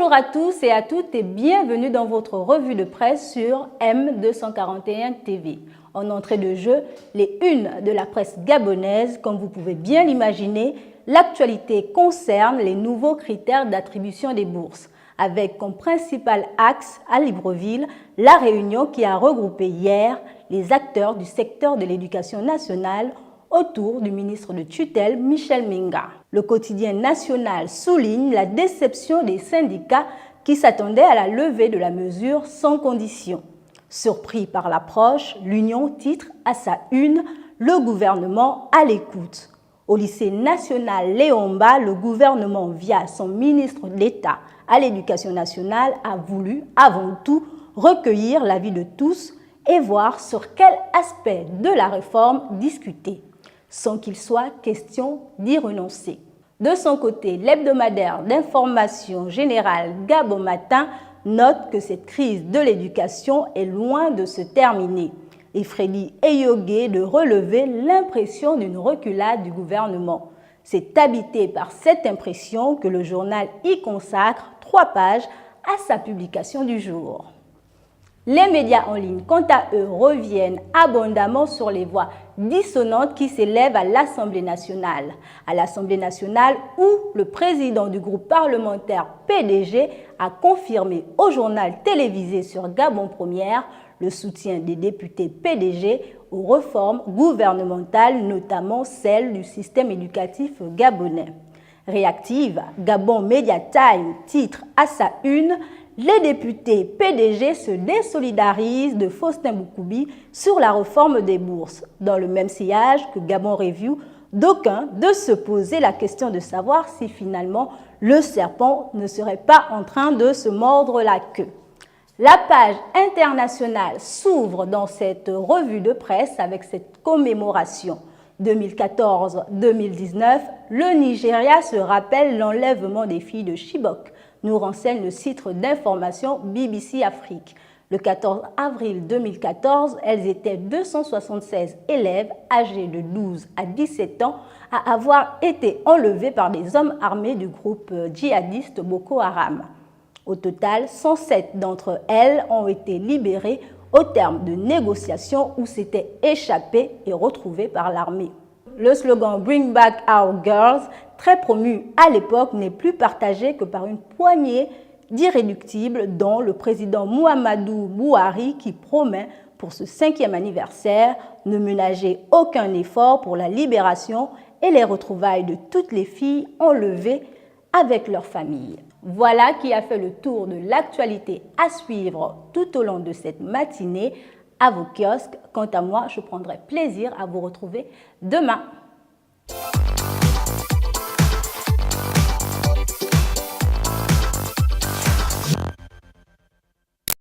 Bonjour à tous et à toutes et bienvenue dans votre revue de presse sur M241 TV. En entrée de jeu, les unes de la presse gabonaise, comme vous pouvez bien l'imaginer, l'actualité concerne les nouveaux critères d'attribution des bourses, avec comme principal axe à Libreville la réunion qui a regroupé hier les acteurs du secteur de l'éducation nationale autour du ministre de tutelle Michel Minga. Le quotidien national souligne la déception des syndicats qui s'attendaient à la levée de la mesure sans condition. Surpris par l'approche, l'Union titre à sa une « Le gouvernement à l'écoute ». Au lycée national Léomba, le gouvernement, via son ministre d'État à l'Éducation nationale, a voulu avant tout recueillir l'avis de tous et voir sur quel aspect de la réforme discuter, sans qu'il soit question d'y renoncer. De son côté, l'hebdomadaire d'information générale Gabon Matin note que cette crise de l'éducation est loin de se terminer. Et Freddy Eyogué de relever l'impression d'une reculade du gouvernement. C'est habité par cette impression que le journal y consacre 3 pages à sa publication du jour. Les médias en ligne, quant à eux, reviennent abondamment sur les voix dissonantes qui s'élèvent à l'Assemblée nationale. À l'Assemblée nationale où le président du groupe parlementaire PDG a confirmé au journal télévisé sur Gabon Première le soutien des députés PDG aux réformes gouvernementales, notamment celles du système éducatif gabonais. Réactive, Gabon Media Time titre à sa une « Les députés PDG se désolidarisent de Faustin Boukoubi sur la réforme des bourses ». Dans le même sillage que Gabon Review, d'aucuns de se poser la question de savoir si finalement le serpent ne serait pas en train de se mordre la queue. La page internationale s'ouvre dans cette revue de presse avec cette commémoration. 2014-2019, le Nigeria se rappelle l'enlèvement des filles de Chibok, nous renseigne le site d'information BBC Afrique. Le 14 avril 2014, elles étaient 276 élèves âgés de 12 à 17 ans à avoir été enlevées par des hommes armés du groupe djihadiste Boko Haram. Au total, 107 d'entre elles ont été libérées au terme de négociations où s'étaient échappées et retrouvées par l'armée. Le slogan « Bring back our girls », très promu à l'époque, n'est plus partagé que par une poignée d'irréductibles, dont le président Muhammadu Buhari qui promet pour ce 5e anniversaire ne ménager aucun effort pour la libération et les retrouvailles de toutes les filles enlevées avec leurs familles. Voilà qui a fait le tour de l'actualité à suivre tout au long de cette matinée à vos kiosques. Quant à moi, je prendrai plaisir à vous retrouver demain.